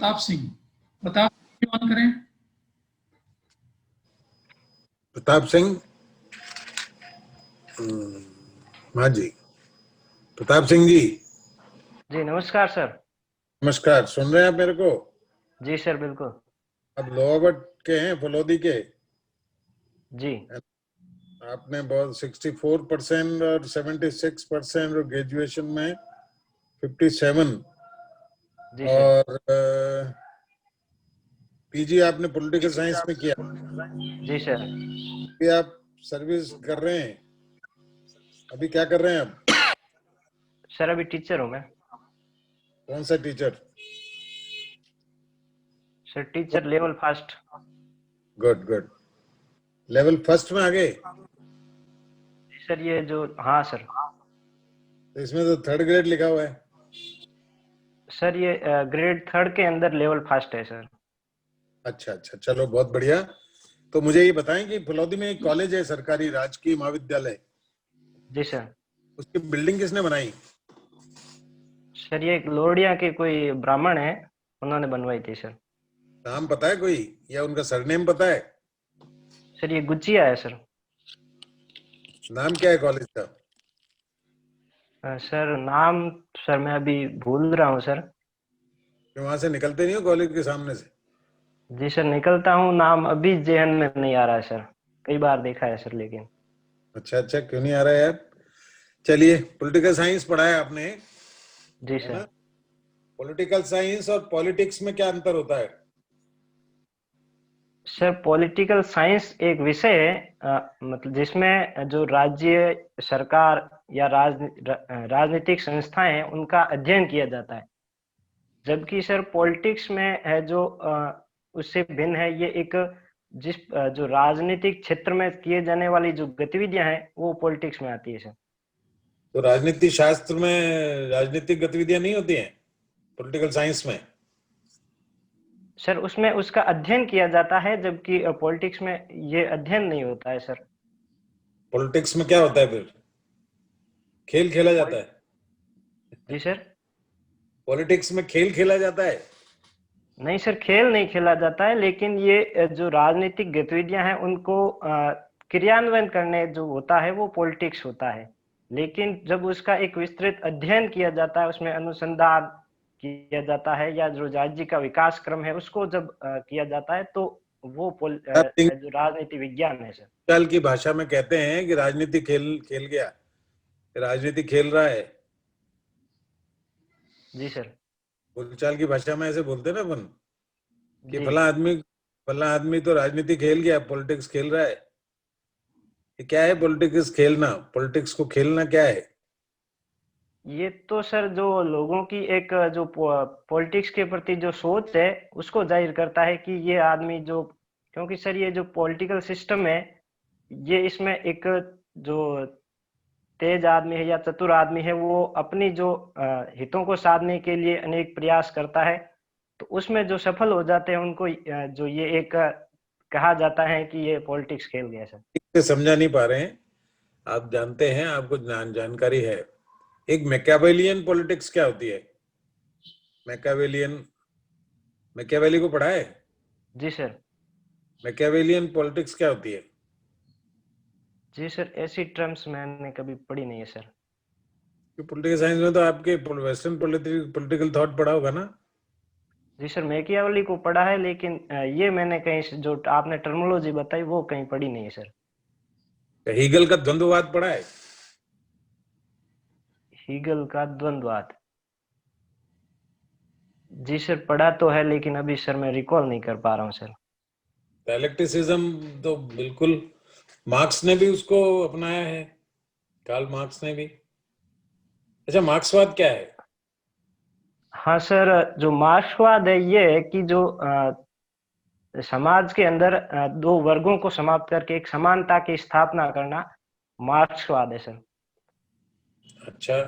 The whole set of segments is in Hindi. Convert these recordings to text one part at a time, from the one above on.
प्रताप सिंह। प्रताप ऑन करें। प्रताप सिंह, हाँ जी, प्रताप सिंह जी। जी नमस्कार सर। नमस्कार, सुन रहे हैं आप मेरे को? जी सर बिल्कुल। आप लोहावट के हैं, फलोदी के? जी। आपने बहुत 64% और 76% और ग्रेजुएशन में 57 जी और पीजी आपने पॉलिटिकल साइंस में किया। जी सर। अभी आप सर्विस कर रहे हैं, अभी क्या कर रहे हैं आप? सर अभी टीचर हूँ मैं। कौन सा teacher? Sir teacher level first. Good good, level first में आ गए? सर ये जो, हाँ सर। तो इसमें तो थर्ड ग्रेड लिखा हुआ है। सर ये ग्रेड 3 के अंदर लेवल फर्स्ट है सर। अच्छा अच्छा, चलो बहुत बढ़िया। तो मुझे ये बताएं कि फलौदी में एक कॉलेज है, सरकारी राजकीय महाविद्यालय। जी सर। उसकी बिल्डिंग किसने बनाई? सर ये एक लोरिया के कोई ब्राह्मण है, उन्होंने बनवाई थी सर। नाम पता है कोई, या उनका सरनेम पता है? सर ये गुचिया है सर। नाम क्या है कॉलेज का? सर नाम, सर मैं अभी भूल रहा हूँ सर। कि वहां से निकलते नहीं हो कॉलेज के सामने से? जी सर निकलता हूँ, नाम अभी जेहन में नहीं आ रहा है सर। कई बार देखा है सर लेकिन। अच्छा अच्छा, क्यों नहीं आ रहा है यार? चलिए, पॉलिटिकल साइंस पढ़ा है आपने, जी है सर। ना? पॉलिटिकल साइंस और पॉलिटिक्स में क्या अंतर होता है? सर पॉलिटिकल साइंस एक विषय है, मतलब जिसमें जो राज्य सरकार या राजनीतिक संस्थाएं हैं उनका अध्ययन किया जाता है। जबकि सर पॉलिटिक्स में है जो उससे भिन्न है, ये एक जो राजनीतिक क्षेत्र में किए जाने वाली जो गतिविधियां हैं वो पॉलिटिक्स में आती है सर। तो राजनीति शास्त्र में राजनीतिक गतिविधियां नहीं होती हैं पॉलिटिकल साइंस में? सर उसमें उसका अध्ययन किया जाता है, जबकि पॉलिटिक्स में ये अध्ययन नहीं होता है सर। पॉलिटिक्स में क्या होता है फिर? खेल खेला जाता है? जी सर। पॉलिटिक्स में खेल खेला जाता है? नहीं सर, खेल नहीं खेला जाता है, लेकिन ये जो राजनीतिक गतिविधियां हैं उनको क्रियान्वयन करने जो होता है वो पॉलिटिक्स होता है। लेकिन जब उसका एक विस्तृत अध्ययन किया जाता है, उसमें अनुसंधान किया जाता है, या जो राज्य का विकास क्रम है उसको जब किया जाता है, तो वो जो राजनीति विज्ञान है सर। साल की भाषा में कहते हैं कि राजनीति खेल खेल गया, राजनीति खेल रहा है। जी सर। बोलचाल की भाषा में ऐसे बोलते हैं ना अपन, कि जी फला आदमी तो राजनीति खेल गया, पॉलिटिक्स खेल रहा है। ये क्या है पॉलिटिक्स खेलना? पॉलिटिक्स को खेलना क्या है? ये तो सर जो लोगों की एक जो पॉलिटिक्स के प्रति जो सोच है उसको जाहिर करता है कि ये आदमी जो, क्योंकि सर ये जो पॉलिटिकल सिस्टम है, ये इसमें एक जो तेज आदमी है या चतुर आदमी है वो अपनी जो हितों को साधने के लिए अनेक प्रयास करता है। तो उसमें जो सफल हो जाते हैं उनको जो ये एक कहा जाता है कि ये पॉलिटिक्स खेल गया सर। ठीक से समझा नहीं पा रहे हैं आप? जानते हैं, आपको जानकारी है? एक मैकियावेलियन पॉलिटिक्स क्या होती है? मैकियावेलियन, मैकियावेली को पढ़ा है? जी सर। मैकियावेलियन पॉलिटिक्स क्या होती है? जी सर, ऐसी टर्म्स मैंने कभी पढ़ी नहीं है सर। पॉलिटिकल साइंस में तो आपके वेस्टर्न पॉलिटिकल थॉट पढ़ा होगा ना? जी सर, मैकियावेली को पढ़ा है, लेकिन ये मैंने कहीं से जो आपने टर्मिनोलॉजी बताई वो कहीं पढ़ी नहीं है सर। हीगल का द्वंद्ववाद पढ़ा है? हीगल का द्वंद्ववाद, जी सर पढ़ा तो है, लेकिन अभी सर मैं रिकॉल नहीं कर पा रहा हूँ सर। डायलेक्टिसिज्म तो बिल्कुल मार्क्स ने भी उसको अपनाया है, कार्ल मार्क्स ने भी। अच्छा, मार्क्सवाद क्या है? हाँ सर, जो मार्क्सवाद है ये है कि जो समाज के अंदर दो वर्गों को समाप्त करके एक समानता की स्थापना करना मार्क्सवाद है सर। अच्छा,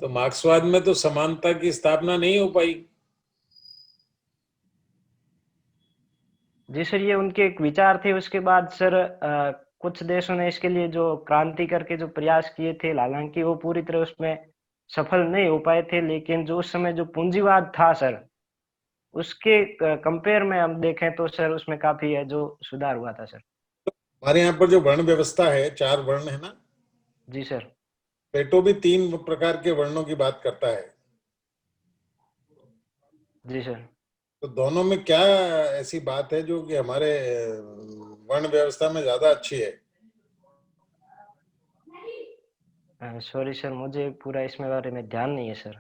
तो मार्क्सवाद में तो समानता की स्थापना नहीं हो पाई। जी सर, ये उनके एक विचार थे। उसके बाद सर कुछ देशों ने इसके लिए जो क्रांति करके जो प्रयास किए थे, हालांकि वो पूरी तरह उसमें सफल नहीं हो पाए थे। लेकिन जो उस समय जो पूंजीवाद था सर, उसके कंपेयर में हम देखें तो सर उसमें काफी है जो सुधार हुआ था सर। हमारे यहाँ पर जो वर्ण व्यवस्था है, 4 वर्ण है ना, जी सर। प्लेटो भी 3 प्रकार के वर्णों की बात करता है। जी सर। तो दोनों में क्या ऐसी बात है जो कि हमारे वर्ण व्यवस्था में ज्यादा अच्छी है? सॉरी सर, मुझे पूरा इसमें बारे में ध्यान नहीं है सर।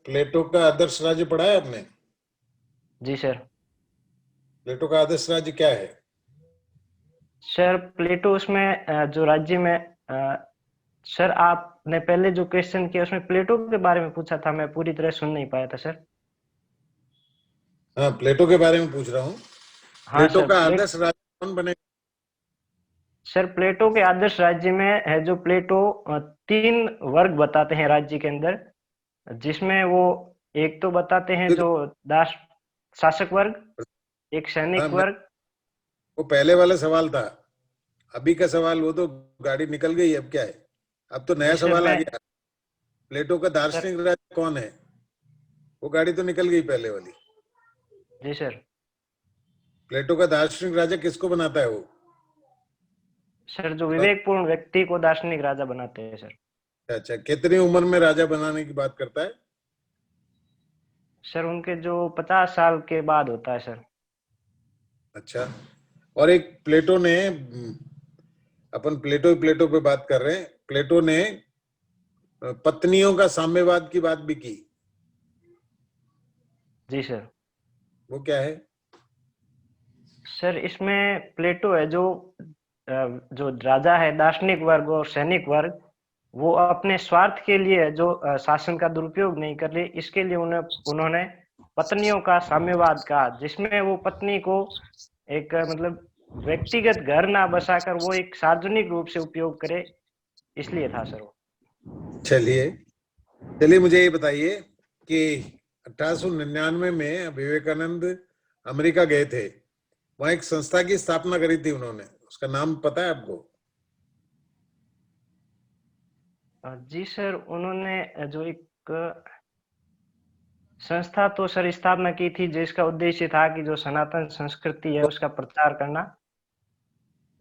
प्लेटो का आदर्श राज्य पढ़ा है आपने? जी सर। प्लेटो का आदर्श राज्य क्या है? सर प्लेटो उसमें जो राज्य में सर आपने पहले जो क्वेश्चन किया उसमें प्लेटो के बारे में पूछा था, मैं पूरी तरह सुन नहीं पाया था सर। हाँ, प्लेटो के बारे में पूछ रहा हूँ। हाँ प्लेटो सर का आदर्श राज्य कौन बने? सर प्लेटो के आदर्श राज्य में है जो प्लेटो 3 वर्ग बताते हैं राज्य के अंदर, जिसमें वो एक तो बताते हैं जो दास शासक वर्ग, एक हाँ, सैनिक वर्ग। वो पहले वाला सवाल था। अभी का सवाल वो तो गाड़ी निकल गई, अब क्या है? अब तो नया जी सर सवाल आ मैं गया। प्लेटो का सर। दार्शनिक राज्य कौन है? वो गाड़ी तो निकल गई पहले वाली। जी सर। प्लेटो का दार्शनिक राजा किसको बनाता है वो? सर जो विवेकपूर्ण व्यक्ति को दार्शनिक राजा बनाते हैं सर। अच्छा, कितनी उम्र में राजा बनाने की बात करता है? सर उनके जो 50 साल के बाद होता है सर। अच्छा, और एक प्लेटो ने, अपन प्लेटो पे बात कर रहे हैं, प्लेटो ने पत्नियों का साम्यवाद की बात भी की। जी सर। वो क्या है? सर इसमें प्लेटो है जो राजा है दार्शनिक वर्ग और सैनिक वर्ग, वो अपने स्वार्थ के लिए जो शासन का दुरुपयोग नहीं कर रहे, इसके लिए उन्होंने पत्नियों का साम्यवाद कहा, जिसमें वो पत्नी को एक मतलब व्यक्तिगत घर ना बसाकर वो एक सार्वजनिक रूप से उपयोग करे, इसलिए था सर वो। चलिए चलिए, मुझे ये बताइए कि 1899 में विवेकानंद अमेरिका गए थे। वहां एक संस्था की स्थापना करी थी उन्होंने, उसका नाम पता है आपको? जी सर, उन्होंने जो एक संस्था तो सर स्थापना की थी जिसका उद्देश्य था कि जो सनातन संस्कृति है उसका प्रचार करना,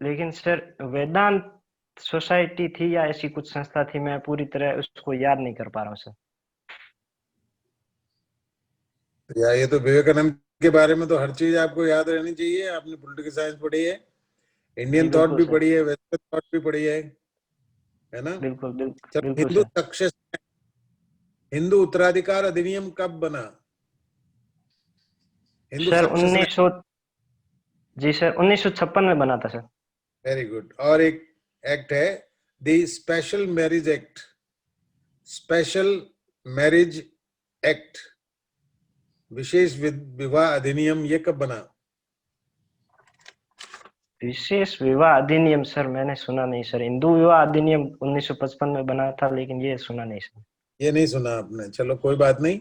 लेकिन सर वेदांत सोसाइटी थी या ऐसी कुछ संस्था थी, मैं पूरी तरह उसको याद नहीं कर पा रहा हूँ सर। या ये तो विवेकानंद के बारे में तो हर चीज आपको याद रहनी चाहिए। आपने पॉलिटिकल साइंस पढ़ी है, जी इंडियन थॉट बिल्कुल भी सर। पढ़ी है, वेस्टर्न थॉट भी पढ़ी है ना? बिल्कुल बिल्कुल चलो, बिल्कुल सर। हिंदू उत्तराधिकार अधिनियम कब बना? Hindu sir succession. 1900, जी सर 1956 में बना था सर। Very good. और एक एक्ट है, the special marriage act. Special marriage act, विशेष विवाह अधिनियम, ये कब बना? विशेष विवाह अधिनियम सर मैंने सुना नहीं सर। हिंदू विवाह अधिनियम 1955 में बना था, लेकिन ये सुना नहीं सर। ये नहीं सुना आपने, चलो कोई बात नहीं।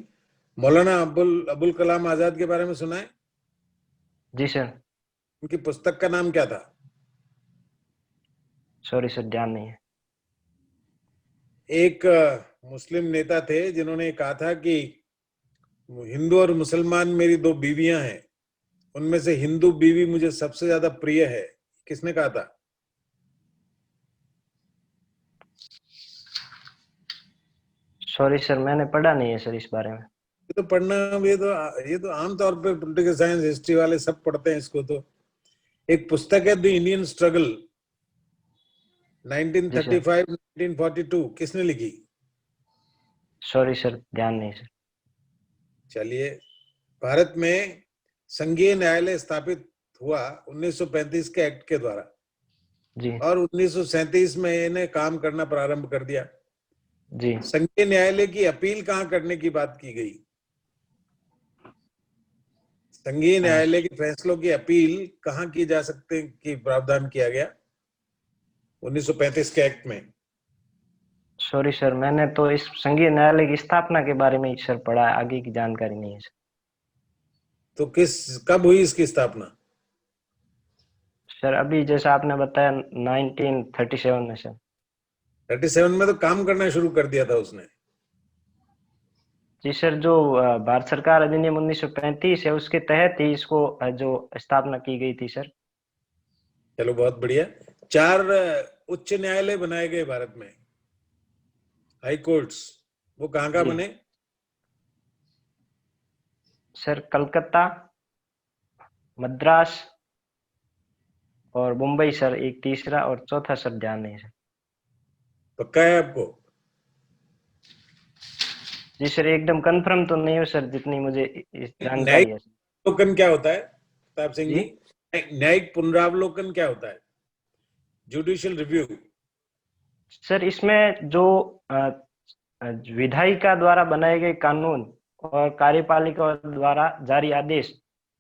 मौलाना अबुल अबुल कलाम आजाद के बारे में सुना है? जी सर। उनकी पुस्तक का नाम क्या था? सॉरी सर, ध्यान नहीं है। एक मुस्लिम नेता थे जिन्होंने कहा था कि हिंदू और मुसलमान मेरी 2 बीवियां हैं, उनमें से हिंदू बीवी मुझे सबसे ज्यादा प्रिय है। किसने कहा था? सॉरी सर, मैंने पढ़ा नहीं है सर इस बारे में। ये तो पढ़ना, ये तो आमतौर पे पॉलिटिकल साइंस हिस्ट्री वाले सब पढ़ते हैं इसको। तो एक पुस्तक है द इंडियन स्ट्रगल, जी सर। 1935-1942, किसने लिखी? सॉरी सर, ध्यान नहीं सर। चलिए, भारत में संघीय न्यायालय स्थापित हुआ 1935 के एक्ट के द्वारा, जी। और 1937 में इन्हें काम करना प्रारंभ कर दिया। जी। संघीय न्यायालय की अपील कहाँ करने की बात की गई? संघीय न्यायालय के फैसलों की अपील कहाँ की जा सकते की प्रावधान किया गया 1935 के एक्ट में? सॉरी सर, मैंने तो इस संघीय न्यायालय की स्थापना के बारे में ही सर पढ़ा है, आगे की जानकारी नहीं है सर। तो कब हुई इसकी स्थापना? सर अभी जैसा आपने बताया 1937 में सर। 37 में तो काम करना शुरू कर दिया था उसने। जी सर, जो भारत सरकार अधिनियम 1935 है उसके तहत ही इसको जो स्थापना की गई थी सर। चलो बहुत बढ़िया। 4 उच्च न्यायालय बनाए गए भारत में, हाई कोर्ट्स, वो कहाँ जी बने? सर, कलकत्ता, मद्रास और मुंबई सर, एक तीसरा और चौथा सर ध्यान नहीं सर। पक्का है आपको? जी सर, एकदम कंफर्म तो नहीं हो सर, जितनी मुझे जानकारी न्यायिक है। पुनरावलोकन क्या होता है प्रताप सिंह जी जी? न्यायिक पुनरावलोकन क्या होता है? Judicial review. सर, इसमें जो विधायिका द्वारा बनाए गए कानून और कार्यपालिका द्वारा जारी आदेश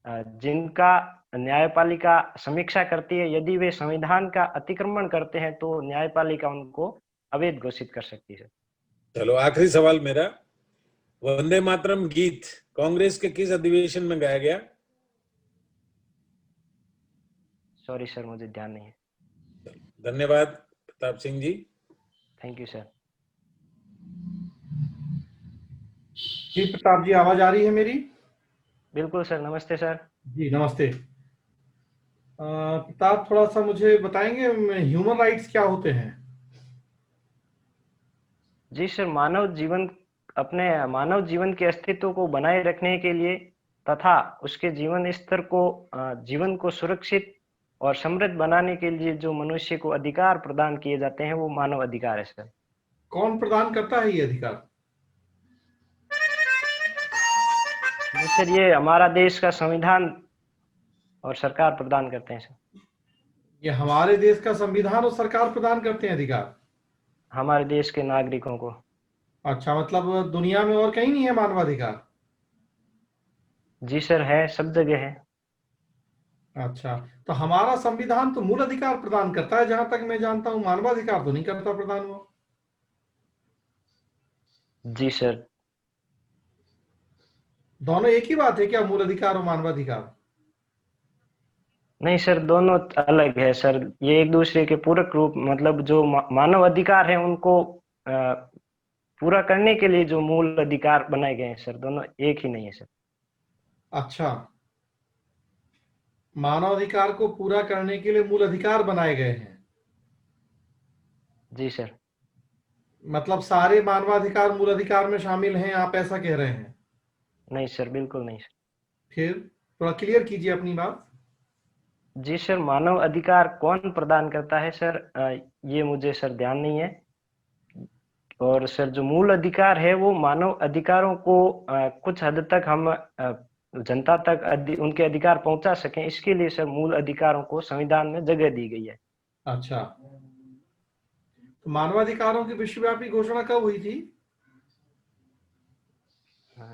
जिनका न्यायपालिका समीक्षा करती है, यदि वे संविधान का अतिक्रमण करते हैं तो न्यायपालिका उनको अवैध घोषित कर सकती है। चलो आखिरी सवाल मेरा, वंदे मातरम गीत कांग्रेस के किस अधिवेशन में गाया गया? सॉरी सर, मुझे ध्यान नहीं है। धन्यवाद Pratap Singh ji. Thank you sir. जी प्रताप जी, आवाज आ रही है मेरी? बिल्कुल सर, नमस्ते सर। जी नमस्ते। प्रताप, थोड़ा सा मुझे बताएंगे ह्यूमन राइट्स क्या होते हैं? जी सर, मानव जीवन के अस्तित्व को बनाए रखने के लिए तथा उसके जीवन को सुरक्षित और समृद्ध बनाने के लिए जो मनुष्य को अधिकार प्रदान किए जाते हैं वो मानव अधिकार है सर। कौन प्रदान करता है ये अधिकार? जी सर, ये हमारा देश का संविधान और सरकार प्रदान करते हैं सर। ये हमारे देश का संविधान और सरकार प्रदान करते हैं अधिकार? हमारे देश के नागरिकों को। अच्छा, मतलब दुनिया में और कहीं नहीं है मानवाधिकार? जी सर, है, सब जगह है। अच्छा, तो हमारा संविधान तो मूल अधिकार प्रदान करता है, जहां तक मैं जानता हूं मानवाधिकार तो नहीं करता प्रदान वो। जी सर। दोनों एक ही बात है क्या, मूल अधिकार और मानवाधिकार? नहीं सर, दोनों अलग है सर, ये एक दूसरे के पूरक रूप, मतलब जो मानव अधिकार है उनको पूरा करने के लिए जो मूल अधिकार बनाए गए हैं सर, दोनों एक ही नहीं है सर। अच्छा, मानवाधिकार को पूरा करने के लिए मूल अधिकार बनाए गए हैं। जी सर। मतलब सारे मानवाधिकार मूल अधिकार में शामिल हैं, आप ऐसा कह रहे हैं? नहीं सर, बिल्कुल नहीं सर। फिर थोड़ा क्लियर कीजिए अपनी बात। जी सर, मानव अधिकार कौन प्रदान करता है सर, ये मुझे सर ध्यान नहीं है। और सर जो मूल अधिकार है वो मानव अधिकारों को कुछ हद तक हम जनता तक उनके अधिकार पहुंचा सकें, इसके लिए सर मूल अधिकारों को संविधान में जगह दी गई है। अच्छा, तो मानवाधिकारों की विश्वव्यापी घोषणा कब हुई थी?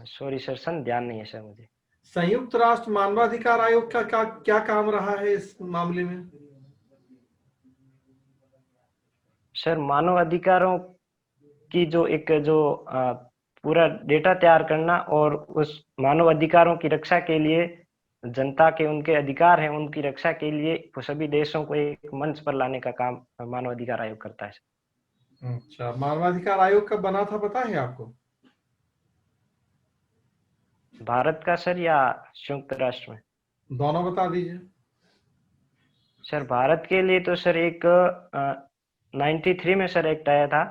सॉरी सर, सन ध्यान नहीं है सर मुझे। संयुक्त राष्ट्र मानवाधिकार आयोग का क्या काम रहा है इस मामले में? सर मानव अधिकारों की जो पूरा डेटा तैयार करना और उस मानव अधिकारों की रक्षा के लिए जनता के उनके अधिकार हैं उनकी रक्षा के लिए सभी देशों को एक मंच पर लाने का काम मानव अधिकार आयोग करता है। अच्छा, मानवाधिकार आयोग कब बना था पता है आपको? भारत का सर या संयुक्त राष्ट्र में? दोनों बता दीजिए। सर भारत के लिए तो सर एक 93 में सर एक्ट आया था।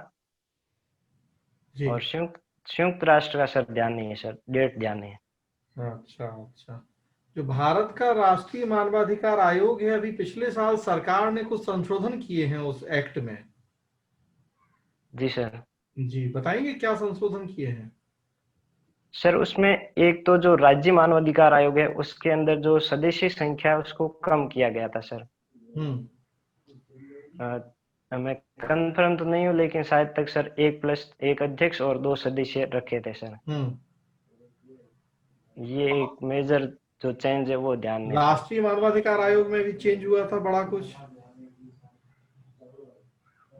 जी। और संयुक्त राष्ट्र का सर ध्यान नहीं है सर, डेट ध्यान नहीं है। अच्छा अच्छा, जो भारत का राष्ट्रीय मानवाधिकार आयोग है, अभी पिछले साल सरकार ने कुछ संशोधन किए हैं उस एक्ट में। जी सर। जी, बताएंगे क्या संशोधन किए हैं? सर उसमें एक तो जो राज्य मानवाधिकार आयोग है उसके अंदर जो सदस्य संख्या है उसको कम किया गया था सर। मैं कंफर्म तो नहीं हूँ लेकिन शायद तक सर 1+1 अध्यक्ष और 2 सदस्य रखे थे सर। ये एक मेजर जो चेंज है वो ध्यान में। राष्ट्रीय मानवाधिकार आयोग में भी चेंज हुआ था बड़ा कुछ?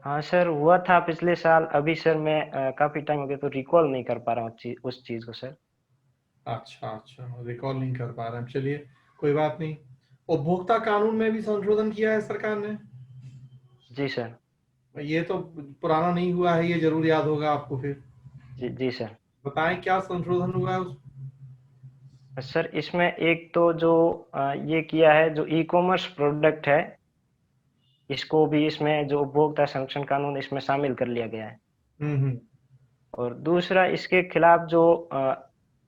हाँ सर, हुआ था पिछले साल। अभी सर मैं काफी टाइम हो गया तो रिकॉल नहीं कर पा रहा हूँ उस चीज को सर। अच्छा अच्छा, रिकॉल नहीं कर पा रहे हैं, चलिए कोई बात नहीं। उपभोक्ता कानून में भी संशोधन किया है सरकार ने? जी सर। ये तो पुराना नहीं हुआ है, ये जरूर याद होगा आपको फिर। जी सर। बताएं क्या संशोधन हुआ है उस। सर इसमें एक तो जो ये किया है, जो ई कॉमर्स प्रोडक्ट है, इसको भी इसमें जो उपभोक्ता संरक्षण कानून इसमें शामिल कर लिया गया है। हम्म। और दूसरा, इसके खिलाफ जो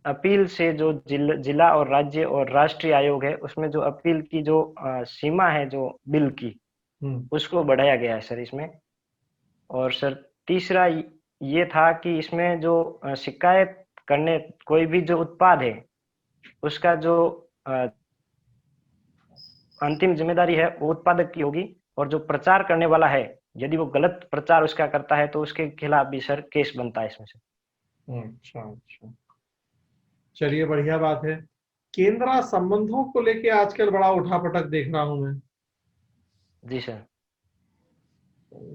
अपील से जो जिला और राज्य और राष्ट्रीय आयोग है, उसमें जो अपील की जो सीमा है जो बिल की, हम्म। उसको बढ़ाया गया है सर इसमें। और सर तीसरा ये था कि इसमें जो शिकायत करने कोई भी जो उत्पाद है, उसका जो अ, अंतिम जिम्मेदारी है वो उत्पादक की होगी, और जो प्रचार करने वाला है, यदि वो गलत प्रचार उसका करता है तो उसके खिलाफ भी सर केस बनता है इसमें से। अच्छा अच्छा, चलिए बढ़िया बात है। केंद्र संबंधों को लेके आजकल बड़ा उठापटक देख रहा हूं मैं। जी सर।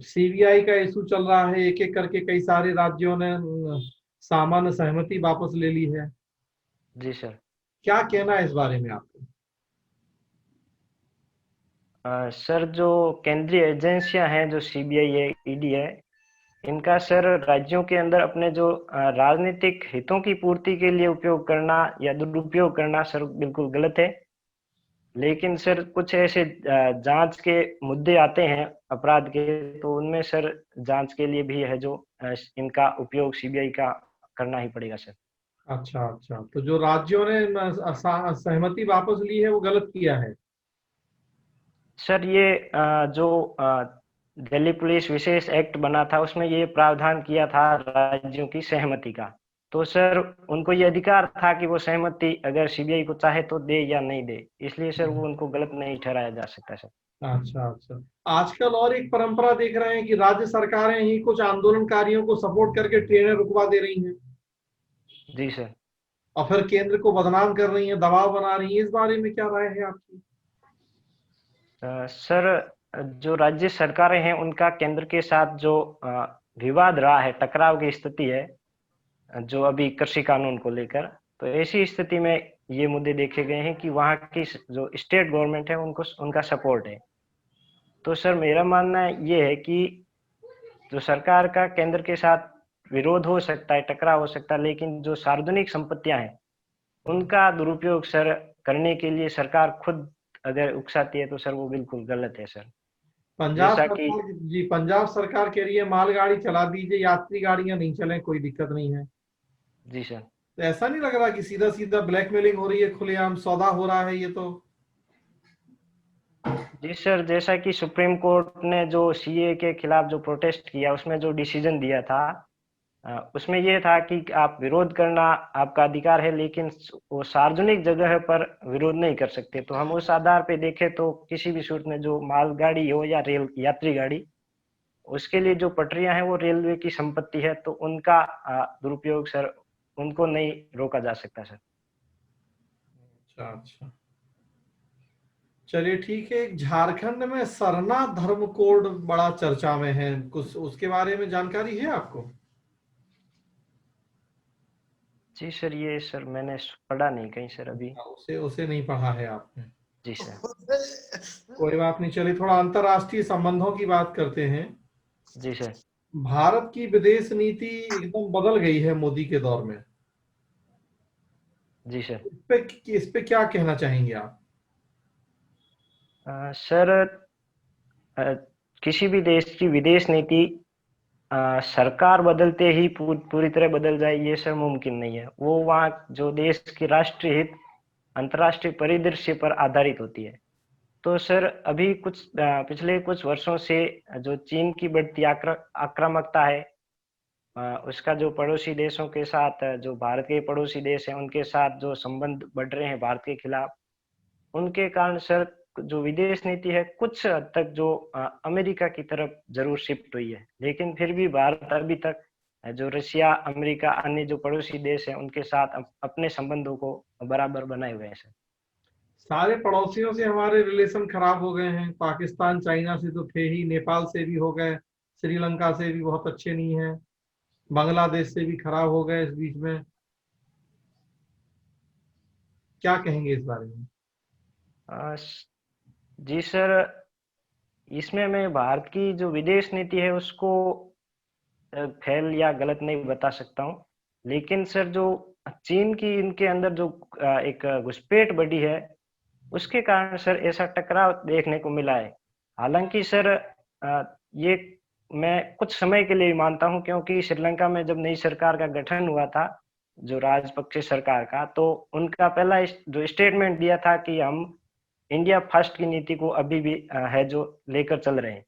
सीबीआई का इशू चल रहा है, एक एक करके कई सारे राज्यों ने सामान्य सहमति वापस ले ली है। जी सर। क्या कहना है इस बारे में आपको? सर जो केंद्रीय एजेंसियां हैं, जो सीबीआई है, ईडी है, इनका सर राज्यों के अंदर अपने जो राजनीतिक हितों की पूर्ति के लिए उपयोग करना या दुरुपयोग करना सर बिल्कुल गलत है। लेकिन सर कुछ ऐसे जांच के मुद्दे आते हैं अपराध के, तो उनमें सर जांच के लिए भी है जो इनका उपयोग सीबीआई का करना ही पड़ेगा सर। अच्छा अच्छा, तो जो राज्यों ने सहमति वापस ली है वो गलत किया है। सर ये जो दिल्ली पुलिस विशेष एक्ट बना था, उसमें ये प्रावधान किया था राज्यों की सहमति का। तो सर उनको ये अधिकार था कि वो सहमति अगर सीबीआई को चाहे तो दे या नहीं दे, इसलिए सर वो उनको गलत नहीं ठहराया जा सकता सर। अच्छा अच्छा, आजकल और एक परंपरा देख रहे हैं कि राज्य सरकारें ही कुछ आंदोलनकारियों को सपोर्ट करके ट्रेनें रुकवा दे रही हैं जी सर। और फिर केंद्र को बदनाम कर रही हैं, दबाव बना रही हैं। इस बारे में क्या राय है आपकी? सर जो राज्य सरकारें हैं, उनका केंद्र के साथ जो विवाद रहा है, टकराव की स्थिति है, जो अभी कृषि कानून को लेकर, तो ऐसी स्थिति में ये मुद्दे देखे गए हैं कि वहाँ की जो स्टेट गवर्नमेंट है उनको उनका सपोर्ट है। तो सर मेरा मानना ये है कि जो सरकार का केंद्र के साथ विरोध हो सकता है, टकराव हो सकता है, लेकिन जो सार्वजनिक संपत्तियां हैं उनका दुरुपयोग सर करने के लिए सरकार खुद अगर उकसाती है तो सर वो बिल्कुल गलत है सर। पंजाब जैसा कि सरकार, जी पंजाब सरकार कह रही है मालगाड़ी चला दीजिए, यात्री गाड़ियां नहीं चलें, कोई दिक्कत नहीं है। जी सर। तो ऐसा नहीं लग रहा कि सीधा सीधा ब्लैकमेलिंग हो रही है, खुलेआम सौदा हो रहा है ये तो? जी सर, जैसा कि सुप्रीम कोर्ट ने जो सीए के खिलाफ जो प्रोटेस्ट किया, उसमें जो डिसीजन दिया था, उसमें ये था कि आप विरोध करना आपका अधिकार है, लेकिन वो सार्वजनिक जगह पर विरोध नहीं कर सकते। तो हम उस आधार पे देखें तो किसी भी सूरत में जो मालगाड़ी हो या रेल यात्री गाड़ी, उसके लिए जो पटरियां हैं वो रेलवे की संपत्ति है, तो उनका दुरुपयोग सर उनको नहीं रोका जा सकता सर। अच्छा अच्छा, चलिए ठीक है। एक झारखंड में सरना धर्म कोड बड़ा चर्चा में है, कुछ उसके बारे में जानकारी है आपको? जी सर, ये सर मैंने पढ़ा नहीं कहीं सर अभी। उसे उसे नहीं पढ़ा है आपने? जी सर। कोई बात नहीं, चलिए थोड़ा अंतर्राष्ट्रीय संबंधों की बात करते हैं। जी सर। भारत की विदेश नीति एकदम बदल गई है मोदी के दौर में। जी सर। इस पे क्या कहना चाहेंगे आप? सर अ, किसी भी देश की विदेश नीति सरकार बदलते ही पूरी तरह बदल जाए, ये सर मुमकिन नहीं है। वो वहाँ जो देश की राष्ट्रीय हित, अंतर्राष्ट्रीय परिदृश्य पर आधारित होती है। तो सर अभी पिछले कुछ वर्षों से जो चीन की बढ़ती आक्रामकता है, उसका जो पड़ोसी देशों के साथ, जो भारत के पड़ोसी देश हैं उनके साथ जो संबंध बढ़ रहे हैं भारत के खिलाफ, उनके कारण सर जो विदेश नीति है कुछ हद तक जो अमेरिका की तरफ जरूर शिफ्ट हुई है, लेकिन फिर भी भारत अभी तक जो रशिया, अमेरिका, अन्य जो पड़ोसी देश हैं उनके साथ अपने संबंधों को बराबर बनाए हुए हैं सर। सारे पड़ोसियों से हमारे रिलेशन खराब हो गए हैं। पाकिस्तान चाइना से तो थे ही, नेपाल से भी हो गए, श्रीलंका से भी बहुत अच्छे नहीं हैं, बांग्लादेश से भी खराब हो गए इस बीच में। क्या कहेंगे इस बारे में? अ, जी सर, इसमें मैं भारत की जो विदेश नीति है उसको फेल या गलत नहीं बता सकता हूँ। लेकिन सर जो चीन की इनके अंदर जो एक घुसपैठ बढ़ी है, उसके कारण सर ऐसा टकराव देखने को मिला है। हालांकि सर ये मैं कुछ समय के लिए मानता हूं, क्योंकि श्रीलंका में जब नई सरकार का गठन हुआ था, जो राजपक्षे सरकार का, तो उनका पहला जो स्टेटमेंट दिया था कि हम इंडिया फर्स्ट की नीति को अभी भी है जो लेकर चल रहे हैं।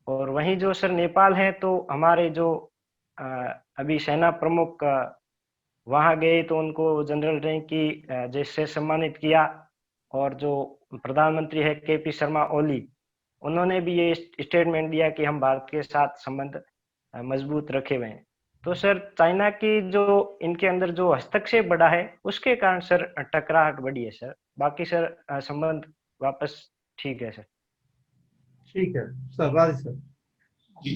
और वहीं जो सर नेपाल है, तो हमारे जो अभी सेना प्रमुख वहां गए तो उनको जनरल रैंक की जैसे सम्मानित किया। और जो प्रधानमंत्री है केपी शर्मा ओली, उन्होंने भी ये स्टेटमेंट दिया कि हम भारत के साथ संबंध मजबूत रखे हुए हैं। तो सर चाइना की जो इनके अंदर जो हस्तक्षेप बढ़ा है, उसके कारण सर टकराहट बढ़ी है सर। बाकी सर संबंध वापस ठीक है सर। ठीक है सर। राज सर। जी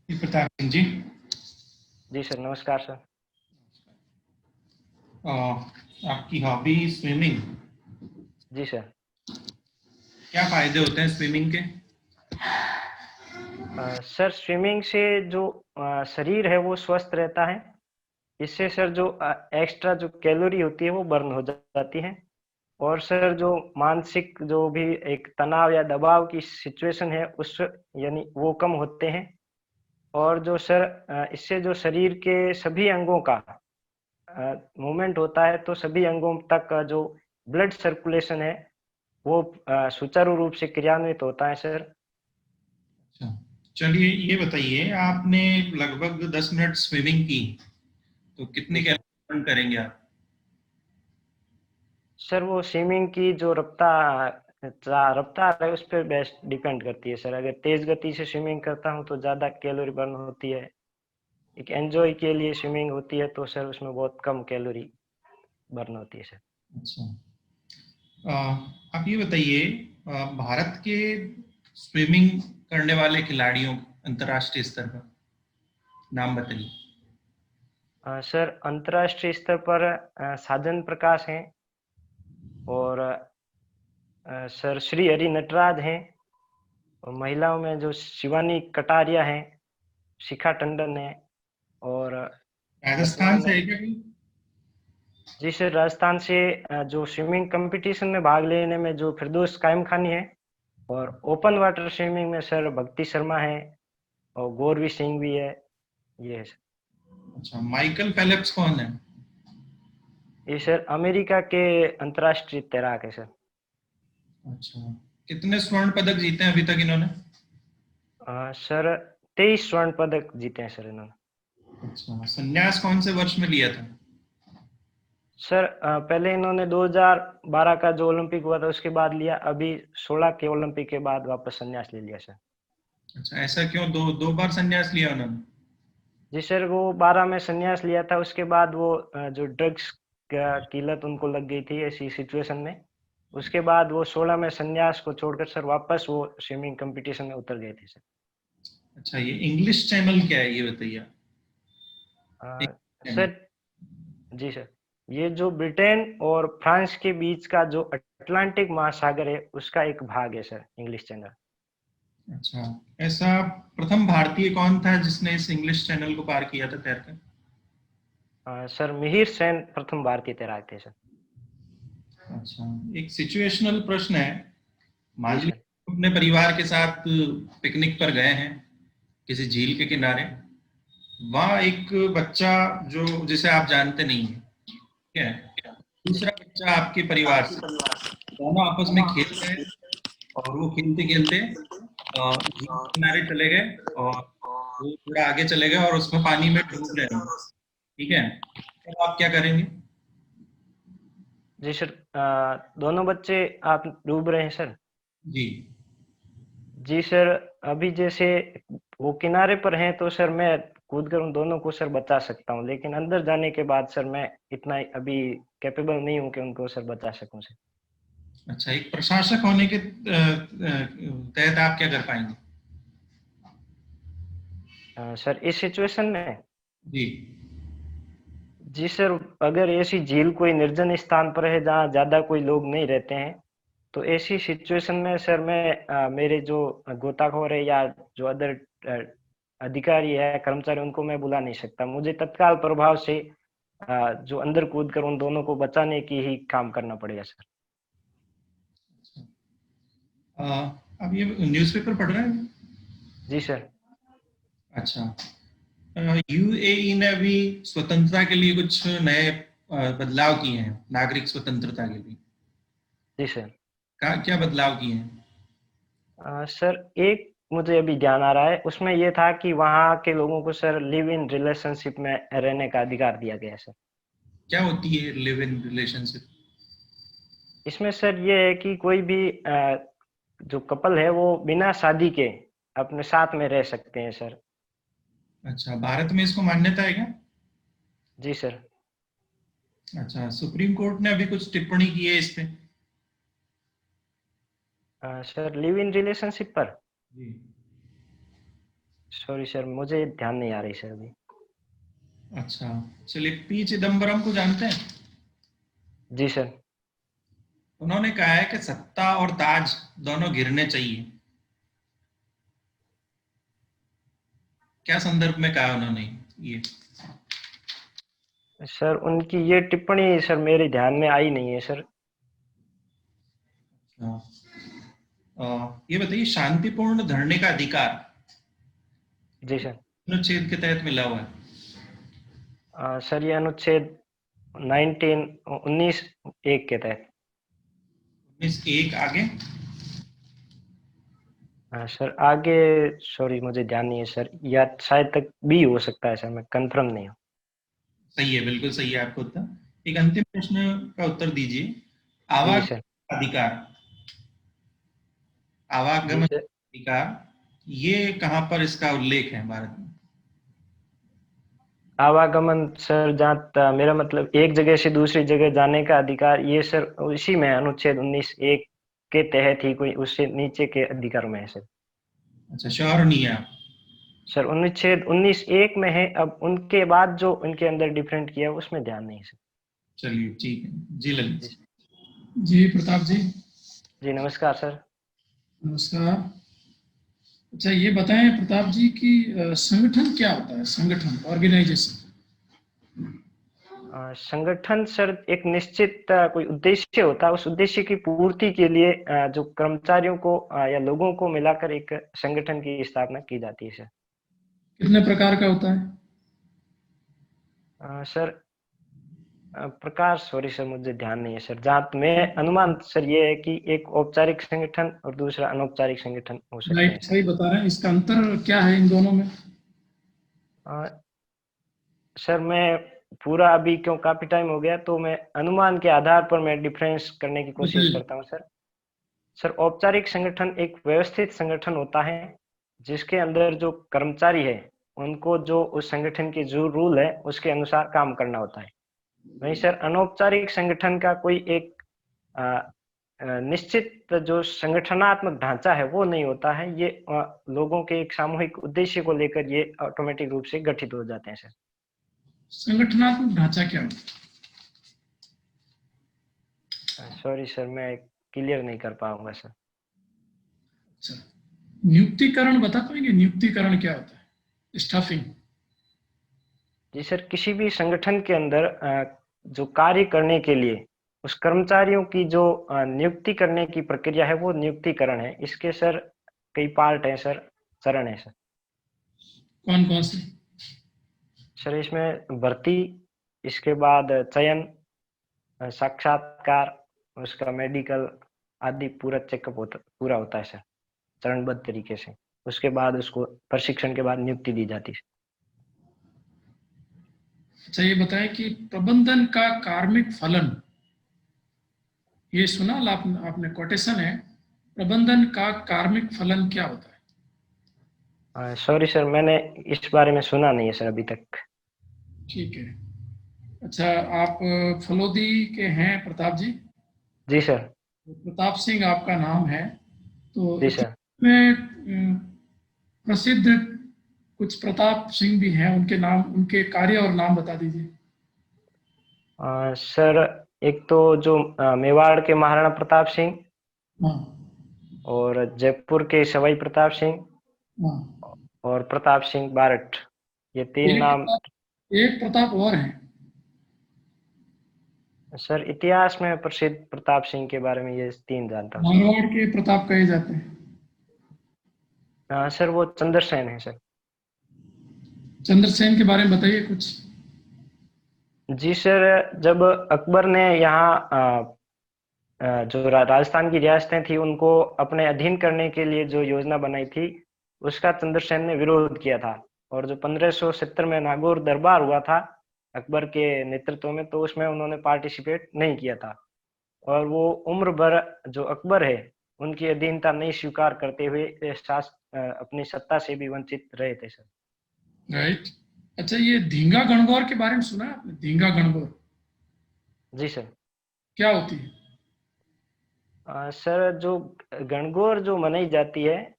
प्रताप सिंह जी। जी सर, नमस्कार सर। आपकी हॉबी स्विमिंग, जी सर। क्या फायदे होते हैं स्विमिंग के? सर स्विमिंग से जो शरीर है वो स्वस्थ रहता है। इससे सर जो एक्स्ट्रा जो कैलोरी होती है वो बर्न हो जाती है। और सर जो मानसिक जो भी एक तनाव या दबाव की सिचुएशन है, उस यानी वो कम होते हैं। और जो सर इससे जो शरीर के सभी अंगों का मूवमेंट होता है, तो सभी अंगों तक जो ब्लड सर्कुलेशन है वो सुचारू रूप से क्रियान्वित होता है सर। अच्छा, चलिए ये बताइए, आपने लगभग 10 मिनट स्विमिंग की तो कितने कैलोरी बर्न करेंगे आप? सर वो स्विमिंग की जो रफ्तार है उस पर बेस्ट डिपेंड करती है सर। अगर तेज गति से स्विमिंग करता हूँ तो ज़्यादा कैलोरी बर्न होती है। एक एंजॉय के लिए स्विमिंग होती है तो सर उसमें बहुत कम कैलोरी बर्न होती है सर। अच्छा, आप ये बताइए, भारत के स्विमिंग करने वाले खिलाड़ियों अंतर्राष्ट्रीय स्तर पर नाम बताइए। सर अंतर्राष्ट्रीय स्तर पर साजन प्रकाश हैं, और सर श्री हरि नटराज हैं। और महिलाओं में जो शिवानी कटारिया हैं, शिखा टंडन है। और राजस्थान से है क्या कोई? जी सर, राजस्थान से जो स्विमिंग कंपटीशन में भाग लेने में जो फिरदौस कायम खानी है। और ओपन वाटर स्विमिंग में सर भक्ति शर्मा है और गौरवी सिंह भी है। ये है सर। अच्छा, माइकल फेलिप्स कौन है? ये सर अमेरिका के अंतर्राष्ट्रीय तैराक है सर। अच्छा, कितने स्वर्ण पदक जीते हैं अभी तक इन्होंने? सर 23 स्वर्ण पदक जीते हैं सर इन्होंने। अच्छा, संन्यास कौन से वर्ष में लिया था? सर पहले इन्होंने 2012 का जो ओलंपिक हुआ था उसके बाद लिया। अभी 16 के ओलंपिक के बाद वापस संन्यास ले लिया सर। अच्छा, ऐसा क्यों? दो बार संन्यास लिया उन्होंने? जी सर, वो 12 में संन्यास लिया था, उसके बाद वो जो ड्रग्स की लत उनको लग गई थी ऐसी सिचुएशन में। उसके बाद वो 16 में संन्यास को छोड़कर सर वापस वो स्विमिंग कंपटीशन में उतर गए थे सर। अच्छा, ये इंग्लिश चैनल क्या है ये बताइए। सर जी सर, ये जो ब्रिटेन और फ्रांस के बीच का जो अटलांटिक महासागर है उसका एक भाग है सर, इंग्लिश चैनल। अच्छा, ऐसा प्रथम भारतीय कौन था जिसने इस इंग्लिश चैनल को पार किया था तैरकर? सर मिहिर सेन प्रथम भारतीय तैराक थे सर। अच्छा, एक सिचुएशनल प्रश्न है। मान जी लीजिए सर। अपने परिवार के साथ पिकनिक पर गए हैं किसी झील के किनारे। वहां एक बच्चा जो जिसे आप जानते नहीं है, ठीक है, दूसरा बच्चा आपके परिवार से, दोनों आपस में खेल रहे हैं और वो खेलते खेलते झील के किनारे चले गए और वो थोड़ा आगे चले गए और उसमें पानी में डूब रहे हैं, ठीक है, तो आप क्या करेंगे? जी सर, दोनों बच्चे आप डूब रहे हैं सर? जी। जी सर, अभी जैसे वो किनारे पर हैं तो सर मैं कूद कर उन दोनों को सर बचा सकता हूँ, लेकिन अंदर जाने के बाद सर मैं इतना अभी कैपेबल नहीं हूँ कि उनको सर बचा सकूं सर। अच्छा, एक प्रशासक होने के तहत आप क्या कर पाएंगे? सर इस सिचुएशन में जी। जी सर, अगर ऐसी झील कोई निर्जन स्थान पर है जहाँ ज्यादा कोई लोग नहीं रहते हैं, तो ऐसी सिचुएशन में सर मैं मेरे जो गोताखोर है या जो अदर अधिकारी है, कर्मचारी, उनको मैं बुला नहीं सकता। मुझे तत्काल प्रभाव से जो अंदर कूद कर उन दोनों को बचाने की ही काम करना पड़ेगा सर। अब ये न्यूज़पेपर पढ़ रहे हैं? जी सर। अच्छा, यूएई ने अभी स्वतंत्रता के लिए कुछ नए बदलाव किए हैं, नागरिक स्वतंत्रता के लिए। जी सर। क्या बदलाव किए हैं? सर एक मुझे अभी ध्यान आ रहा है, उसमें ये था कि वहाँ के लोगों को सर लिव इन रिलेशनशिप में रहने का अधिकार दिया गया है सर। क्या होती है लिव इन रिलेशनशिप? इसमें सर ये है कि कोई भी जो कपल है वो बिना शादी के अपने साथ में रह सकते हैं सर। अच्छा, भारत में इसको मान्यता है क्या? जी सर। अच्छा, सुप्रीम कोर्ट ने अभी कुछ टिप्पणी की है इस पे? सर लिव इन रिलेशनशिप पर जी। सॉरी सर, मुझे ध्यान नहीं आ रही सर अभी। अच्छा, चलिए, पी चिदम्बरम को जानते हैं? जी सर। उन्होंने कहा है कि सत्ता और ताज दोनों गिरने चाहिए। क्या संदर्भ में कहा उन्होंने ये? सर उनकी ये टिप्पणी सर मेरे ध्यान में आई नहीं है सर। ये बताइए, शांतिपूर्ण धरने का अधिकार जी सर। अनुच्छेद के तहत मिला हुआ है? सर ये अनुच्छेद 19(1) के तहत। 19(1) आगे? सर आगे सॉरी मुझे ध्यान नहीं है सर, या शायद तक भी हो सकता है सर, मैं कंफर्म नहीं हूँ। सही है, बिल्कुल सही है आपका उत्तर। एक अंतिम प्रश्न का उत्तर दीजिए। जी आवागमन सर। अधिकार, जी आवागमन सर। अधिकार, ये कहाँ पर इसका उल्लेख है भारत में? आवागमन सर, जहाँ मेरा मतलब एक जगह से दूसरी जगह जाने का अधिकार, ये सर इसी में अनुच्छेद 19(1) के तहत ही, कोई उससे नीचे के अधिकारों में है सर। अच्छा, श्योर नहीं है आप? सर अनुच्छेद 19(1) में है, अब उनके बाद जो उनके अंदर डिफरेंट किया उसमें ध्यान नहीं सर। चलिए, ठीक है जी। ललित जी, जी प्रताप जी। जी नमस्कार सर। नमस्कार। अच्छा ये बताएं प्रताप जी कि संगठन क्या होता है, संगठन ऑर्गेनाइजेशन? संगठन सर एक निश्चित कोई उद्देश्य होता है, उस उद्देश्य की पूर्ति के लिए जो कर्मचारियों को या लोगों को मिलाकर एक संगठन की स्थापना की जाती है सर। कितने प्रकार का होता है? सर प्रकार सॉरी सर मुझे ध्यान नहीं है सर। जहाँ मैं अनुमान सर ये है कि एक औपचारिक संगठन और दूसरा अनौपचारिक संगठन हो सकते हैं राइट, सर। सही बता रहे हैं। इसका अंतर क्या है इन दोनों में? सर मैं पूरा अभी क्यों काफी टाइम हो गया, तो मैं अनुमान के आधार पर मैं डिफरेंस करने की कोशिश करता हूँ सर। सर औपचारिक संगठन एक व्यवस्थित संगठन होता है जिसके अंदर जो कर्मचारी है उनको जो उस संगठन के जो रूल है उसके अनुसार काम करना होता है। वहीं सर अनौपचारिक संगठन का कोई एक निश्चित जो संगठनात्मक ढांचा है वो नहीं होता है। ये लोगों के एक सामूहिक उद्देश्य को लेकर ये ऑटोमेटिक रूप से गठित हो जाते हैं सर। संगठनात्मक ढांचा क्या होता है? सॉरी सर मैं क्लियर नहीं कर पाऊंगा सर। अच्छा, नियुक्तिकरण बता पाएंगे? नियुक्तिकरण क्या होता है? स्टाफिंग? जी सर, किसी भी संगठन के अंदर जो कार्य करने के लिए उस कर्मचारियों की जो नियुक्ति करने की प्रक्रिया है वो नियुक्तिकरण है। इसके सर कई पार्ट हैं सर, चरण है सर। कौन कौन से? सर इसमें भर्ती, इसके बाद चयन, साक्षात्कार, उसका मेडिकल आदि पूरा चेकअप पूरा होता है सर चरणबद्ध तरीके से। उसके बाद उसको प्रशिक्षण के बाद नियुक्ति दी जाती है। अच्छा ये बताएं कि प्रबंधन का कार्मिक फलन, ये सुना आपने कोटेशन है, प्रबंधन का कार्मिक फलन क्या होता है? सॉरी सर मैंने इस बारे में सुना नहीं है सर अभी तक। ठीक है। अच्छा, आप फलोदी के हैं प्रताप जी? जी सर। प्रताप सिंह आपका नाम है, तो जी सर। में प्रसिद्ध कुछ प्रताप सिंह भी हैं, उनके नाम, उनके कार्य और नाम बता दीजिए। सर एक तो जो मेवाड़ के महाराणा प्रताप सिंह, हाँ और जयपुर के सवाई प्रताप सिंह, हाँ और प्रताप सिंह बारट, ये तीन नाम। एक प्रताप और हैं। सर इतिहास में प्रसिद्ध प्रताप सिंह के बारे में ये तीन जानता हूँ। मारवाड़ के प्रताप कहे जाते हैं। सर वो चंद्रसेन है सर। चंद्रसेन के बारे में बताइए कुछ। जी सर, जब अकबर ने यहाँ जो राजस्थान की रियासतें थी उनको अपने अधीन करने के लिए जो योजना बनाई थी उसका चंद्रसेन ने विरोध किया था। और जो 1570 में नागौर दरबार हुआ था अकबर के नेतृत्व में, तो उसमें उन्होंने पार्टिसिपेट नहीं किया था। और वो उम्र भर जो अकबर है उनकी अधीनता नहीं स्वीकार करते हुए अपनी सत्ता से भी वंचित रहे थे सर। राइट। अच्छा, ये धींगा गणगौर के बारे में सुना है आपने? धींगा गणगौर जी सर। क्या होती है? सर जो गणगौर जो मनाई जाती है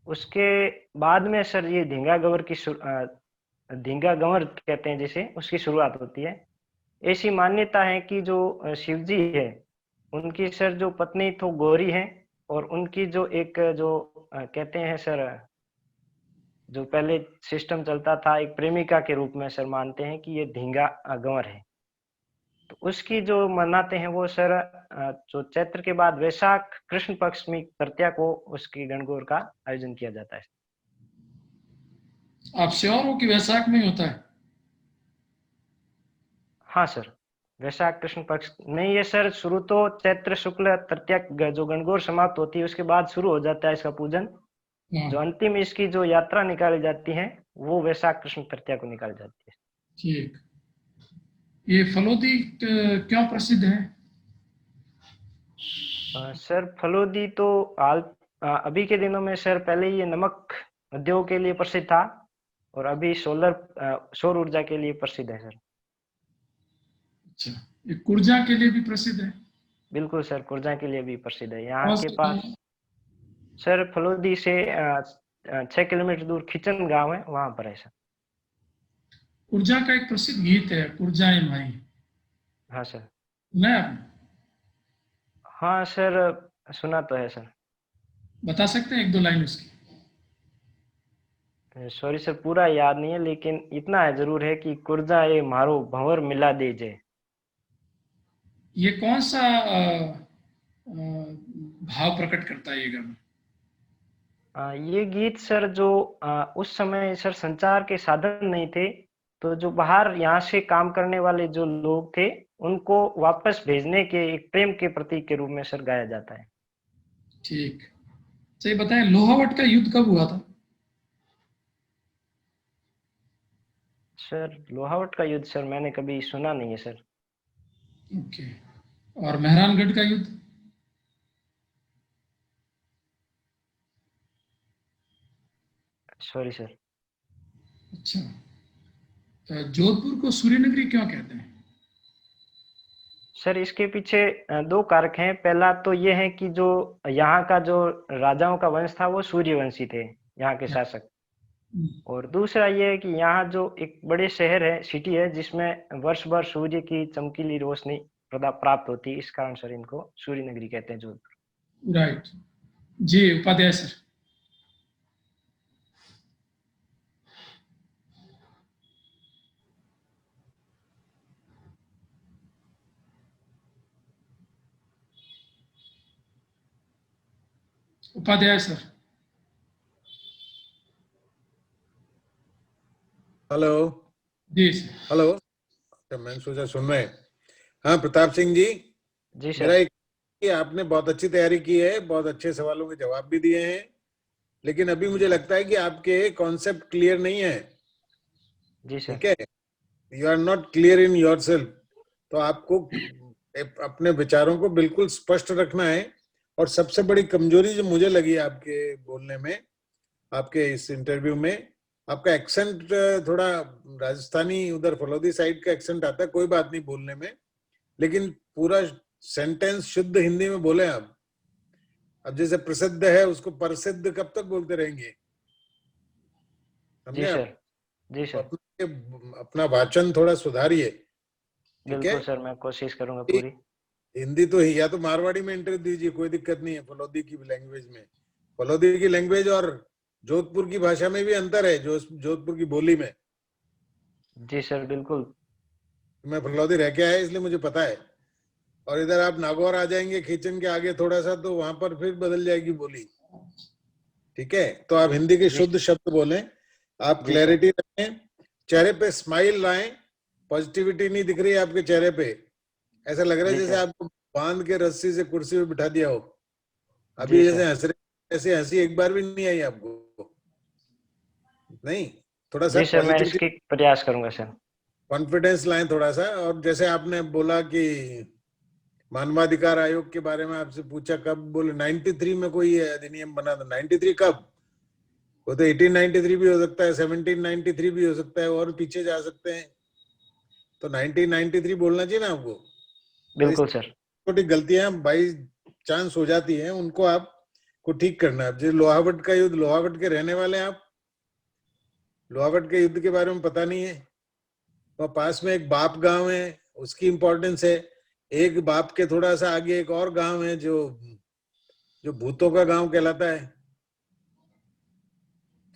उसके बाद में सर ये धींगा गंवर कहते हैं जिसे, उसकी शुरुआत होती है। ऐसी मान्यता है कि जो शिव जी है उनकी सर जो पत्नी तो गौरी है, और उनकी जो एक जो कहते हैं सर, जो पहले सिस्टम चलता था एक प्रेमिका के रूप में सर मानते हैं कि ये धींगा गंवर है। तो उसकी जो मनाते हैं वो सर जो चैत्र के बाद वैशाख कृष्ण पक्ष में तृतीया को उसकी गणगौर का आयोजन किया जाता है। आप श्योर हो कि वैशाख में ही होता है? हाँ सर, वैशाख कृष्ण पक्ष नहीं है सर, शुरू तो चैत्र शुक्ल तृतीया जो गणगौर समाप्त होती है उसके बाद शुरू हो जाता है इसका पूजन। जो अंतिम इसकी जो यात्रा निकाली जाती है वो वैशाख कृष्ण तृतीया को निकाली जाती है। ठीक। ये फलोदी क्यों प्रसिद्ध है? सर फलोदी तो हाल अभी के दिनों में सर, पहले ये नमक उद्योग के लिए प्रसिद्ध था और अभी सौर ऊर्जा के लिए प्रसिद्ध है सर। अच्छा, ये कुर्जा के लिए भी प्रसिद्ध है? बिल्कुल सर, कुर्जा के लिए भी प्रसिद्ध है। यहाँ के पास सर फलोदी से 6 किलोमीटर दूर खिचन गांव है, वहां पर है सर। कुर्जा का एक प्रसिद्ध गीत है, कुर्जाए माई। हाँ सर। सुना है आपने? हाँ सर, सुना तो है सर। बता सकते हैं एक दो लाइन उसकी? सॉरी सर, पूरा याद नहीं है, लेकिन इतना है जरूर है कि कुर्जा ए मारो भंवर मिला दीजे। ये कौन सा भाव प्रकट करता है ये गाना? ये गीत सर जो उस समय सर संचार के साधन नहीं थे, तो जो बाहर यहाँ से काम करने वाले जो लोग थे उनको वापस भेजने के एक प्रेम के प्रतीक के रूप में सर गाया जाता है। ठीक। सही बताएं, लोहावट का युद्ध कब हुआ था? सर लोहावट का युद्ध सर मैंने कभी सुना नहीं है सर। ओके। और मेहरानगढ़ का युद्ध? Sorry sir. अच्छा, तो जोधपुर को सूर्यनगरी क्यों कहते हैं? सर इसके पीछे दो कारक हैं। पहला तो ये है कि जो यहाँ का जो राजाओं का वंश था वो सूर्यवंशी थे, यहाँ के शासक। और दूसरा ये है कि यहाँ जो एक बड़े शहर है, सिटी है, जिसमें वर्ष भर सूर्य की चमकीली रोशनी प्राप्त होती है, इस कारण सर इनको सूर्य नगरी कहते हैं जोधपुर। राइट जी। Upadhyay sir. Upadhyay sir. Hello जी सर। हेलो। अच्छा, मैंने सोचा सुन रहे हैं। हाँ प्रताप सिंह जी। जी सर। मेरा एक कि आपने बहुत अच्छी तैयारी की है, बहुत अच्छे सवालों के जवाब भी दिए हैं, लेकिन अभी मुझे लगता है कि आपके कॉन्सेप्ट क्लियर नहीं है। जी सर। ठीक है, you are not clear in yourself. तो आपको अपने विचारों को बिल्कुल स्पष्ट रखना है। और सबसे बड़ी कमजोरी जो मुझे लगी आपके बोलने में, आपके इस इंटरव्यू में, आपका एक्सेंट थोड़ा राजस्थानी, उधर फलोदी साइड का एक्सेंट आता है, कोई बात नहीं बोलने में, लेकिन पूरा सेंटेंस शुद्ध हिंदी में बोले आप। अब जैसे प्रसिद्ध है उसको प्रसिद्ध कब तक बोलते रहेंगे? जी समझे सर। आप? जी सर। अपना वाचन थोड़ा सुधारिए। ठीक है, बिल्कुल सर, मैं कोशिश करूंगा पूरी। हिंदी तो ही, या तो मारवाड़ी में इंटरव्यू दीजिए, कोई दिक्कत नहीं है, फलोदी की लैंग्वेज में। फलोदी की लैंग्वेज और जोधपुर की भाषा में भी अंतर है, जोधपुर की बोली में। जी सर बिल्कुल। मैं फलौदी रह के आया इसलिए मुझे पता है। और इधर आप नागौर आ जाएंगे खींचन के आगे थोड़ा सा, तो वहां पर फिर बदल जाएगी बोली। ठीक है, तो आप हिंदी के शुद्ध शब्द बोलें, आप जी क्लैरिटी रखें, चेहरे पे स्माइल लाएं। पॉजिटिविटी नहीं दिख रही है आपके चेहरे पे, ऐसा लग रहा है जी जैसे सर। आपको बांध के रस्सी से कुर्सी पे बिठा दिया हो। अभी जी जैसे सर। हंस रहे, ऐसे हंसी एक बार भी नहीं आई आपको, नहीं? थोड़ा सा जी सर मैं पॉजिटिविटी, इसकी प्रयास करूंगा सर। कॉन्फिडेंस लाएं थोड़ा सा। और जैसे आपने बोला कि मानवाधिकार आयोग के बारे में आपसे पूछा कब, बोले 93 में कोई अधिनियम बना था। 93 कब? वो तो 1893 भी हो सकता है, 1793 भी हो सकता है, और पीछे जा सकते हैं। तो 1993 बोलना चाहिए ना आपको। और इस बिल्कुल सर। छोटी गलतियां बाई चांस हो जाती हैं, उनको आपको ठीक करना है। जैसे लोहावट का युद्ध, लोहावट के रहने वाले हैं आप, लोहावट के युद्ध के बारे में पता नहीं है? वहाँ पास में एक बाप गांव है, उसकी इंपॉर्टेंस है। एक बाप के थोड़ा सा आगे एक और गांव है जो जो भूतों का गांव कहलाता है।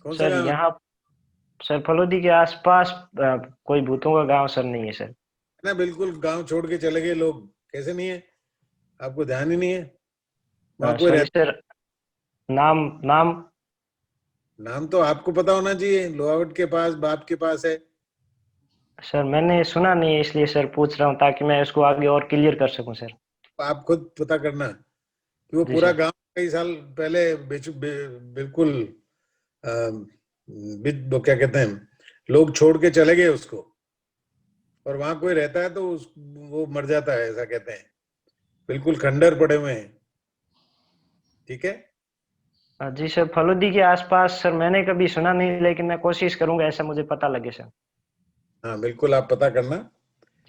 कौन सा सर गांव है? यहाँ सर फलोदी के आसपास कोई भूतों का गांव सर नहीं है सर। ना, बिल्कुल गांव छोड़ के चले गए लोग, कैसे नहीं है? आपको ध्यान ही नहीं है? वहां कोई सॉरी रहता? सर। नाम नाम नाम तो आपको पता होना चाहिए, लोहावट के पास बाप के पास है। सर मैंने सुना नहीं है इसलिए सर पूछ रहा हूँ ताकि मैं इसको आगे और क्लियर कर सकूं सर। आप खुद पता करना कि वो जी पूरा सर। गांव कई साल पहले बिल्कुल वो क्या कहते हैं, लोग छोड़ के चले गए उसको, और वहां कोई रहता है तो वो मर जाता है, ऐसा कहते हैं। बिल्कुल खंडर पड़े हुए हैं। ठीक है। जी सर फलोदी के आसपास सर मैंने कभी सुना नहीं, लेकिन मैं कोशिश करूंगा ऐसा मुझे पता लगे सर। हाँ बिल्कुल, आप पता करना।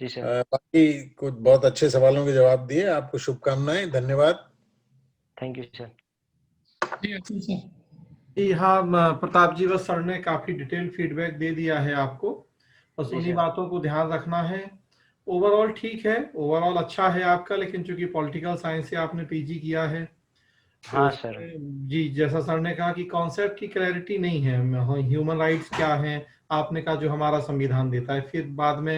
जी सर। बाकी कुछ बहुत अच्छे सवालों के जवाब दिए, आपको शुभकामनाएं, धन्यवाद। Thank you sir. जी अच्छा सर। जी हाँ, प्रताप जी बस सर ने काफी डिटेल फीडबैक दे दिया है आपको, बस जी उन्हीं सर। बातों को ध्यान रखना है। ओवरऑल ठीक है, ओवरऑल अच्छा है आपका, लेकिन चूंकि पॉलिटिकल साइंस से आपने पीजी किया है तो हाँ सर। उसमें जी जैसा सर ने कहा कि कॉन्सेप्ट की क्लैरिटी नहीं है। ह्यूमन राइट्स क्या है आपने कहा, जो हमारा संविधान देता है। फिर बाद में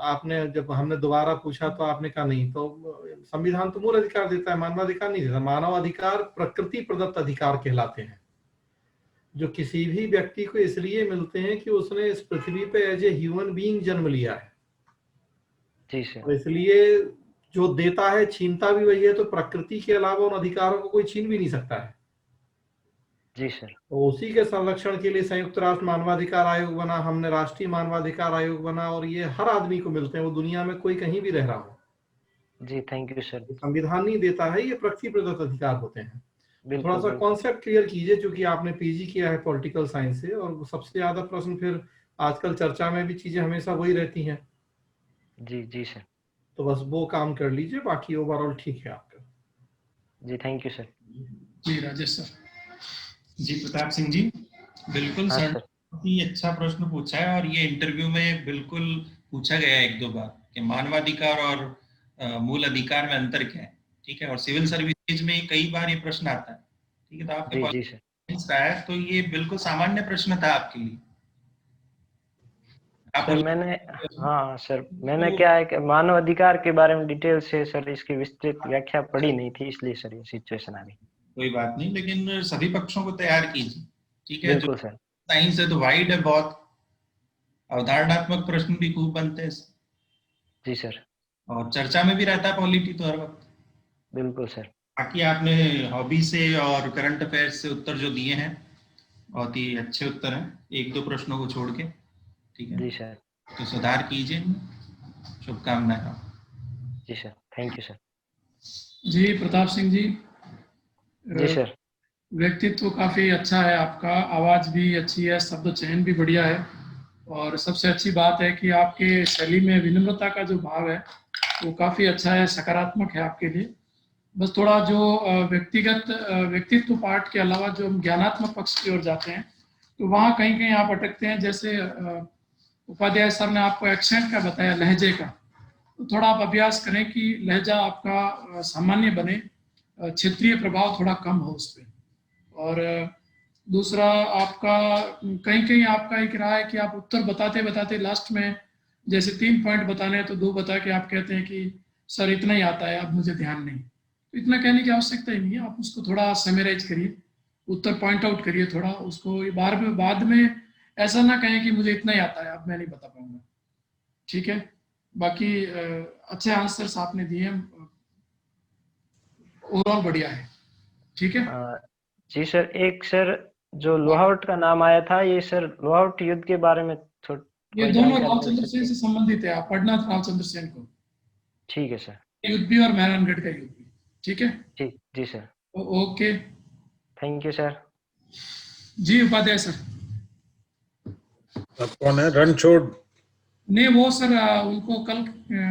आपने जब हमने दोबारा पूछा तो आपने कहा नहीं, तो संविधान तो मूल अधिकार देता है, मानवाधिकार नहीं देता। मानव अधिकार प्रकृति प्रदत्त अधिकार कहलाते हैं, जो किसी भी व्यक्ति को इसलिए मिलते हैं कि उसने इस पृथ्वी पे एज ए ह्यूमन बीइंग जन्म लिया है। जी सर। और इसलिए जो देता है छीनता भी वही है, तो प्रकृति के अलावा उन अधिकारों को कोई छीन भी नहीं सकता है। जी सर। तो उसी के संरक्षण के लिए संयुक्त राष्ट्र मानवाधिकार आयोग बना, हमने राष्ट्रीय मानवाधिकार आयोग बना, और ये हर आदमी को मिलते हैं, वो दुनिया में कोई कहीं भी रह रहा हो। जी थैंक यू सर। संविधान नहीं देता है, ये प्रकृति प्रदत्त अधिकार होते हैं। थोड़ा बिल्कुल सा बिल्कुल। कॉन्सेप्ट क्लियर कीजिए, क्योंकि आपने पीजी किया है पॉलिटिकल साइंस से, और सबसे ज्यादा प्रश्न फिर आजकल चर्चा में भी चीजें हमेशा वही रहती हैं। जी जी सर। तो बस वो काम कर लीजिए, बाकी ओवरऑल ठीक है आपका। जी थैंक यू सर। जी राजेश सर। जी प्रताप सिंह जी, बिल्कुल हाँ सर सर। बहुत ही अच्छा प्रश्न पूछा है, और ये इंटरव्यू में बिल्कुल पूछा गया है एक दो बार कि मानवाधिकार और मूल अधिकार में अंतर क्या है। ठीक है, और सिविल सर्विसेज में कई बार ये प्रश्न आता है। ठीक है, तो आपके जी जी सर। पॉलिटिक्स का है, तो ये बिल्कुल सामान्य प्रश्न था आपके लिए। आप सर मैंने हाँ सर मैंने क्या है कि मानव अधिकार के बारे में डिटेल से सर इसकी विस्तृत व्याख्या पढ़ी नहीं थी, इसलिए सर ये सिचुएशन आ गई। कोई बात नहीं, लेकिन सभी पक्षों को तैयार कीजिए। ठीक है, जो बिल्कुल सर। साइंस है तो वाइड है बहुत, अवधारणात्मक प्रश्न भी खूब बनते हैं, जी सर। और चर्चा में भी रहता है पॉलिटी तो हर वक्त। बिल्कुल सर। बाकी आपने हॉबी से और करंट अफेयर्स से उत्तर जो दिए हैं बहुत ही अच्छे उत्तर हैं, एक दो प्रश्नों को छोड़ के। ठीक है, जी सर। तो सुधार कीजिए, शुभकामनाएं। जी सर थैंक यू सर। जी प्रताप सिंह जी, जी सर। व्यक्तित्व काफी अच्छा है आपका, आवाज भी अच्छी है, शब्द चयन भी बढ़िया है, और सबसे अच्छी बात है कि आपके शैली में विनम्रता का जो भाव है वो काफी अच्छा है, सकारात्मक है आपके लिए। बस थोड़ा जो व्यक्तित्व पार्ट के अलावा जो हम ज्ञानात्मक पक्ष की ओर जाते हैं तो वहाँ कहीं कहीं आप अटकते हैं। जैसे उपाध्याय सर ने आपको एक्सेंट का बताया, लहजे का, तो थोड़ा आप अभ्यास करें कि लहजा आपका सामान्य बने, क्षेत्रीय प्रभाव थोड़ा कम हो उस पर। और दूसरा आपका कहीं कहीं आपका एक रहा है कि आप उत्तर बताते बताते लास्ट में जैसे 3 पॉइंट बताने हैं तो 2 बता के आप कहते हैं कि सर इतना ही आता है, अब मुझे ध्यान नहीं। तो इतना कहने की आवश्यकता ही नहीं है, आप उसको थोड़ा समराइज करिए, उत्तर पॉइंट आउट करिए थोड़ा उसको, ये बाद में ऐसा ना कहें कि मुझे इतना ही आता है, अब मैं नहीं बता पाऊंगा। ठीक है, बाकी अच्छे आंसर्स आपने दिए, ओवरऑल बढ़िया है। ठीक है, जी सर, एक सर जो लोहावट का नाम आया था, ये सर लोहावट युद्ध के बारे में ये कोई दोनों जानकारी रावचंद्र मिल सेन सकती से है? संबंधित है, आप पढ़ना रावचंद्र सेन को, ठीक है सर। युद्ध भी और मेहरानगढ़ का युद्ध भी। ठीक है, ठीक, जी sir, okay, thank you sir. जी उपाध्याय सर। अब कौन है? रणछोड़ नहीं वो सर उनको कल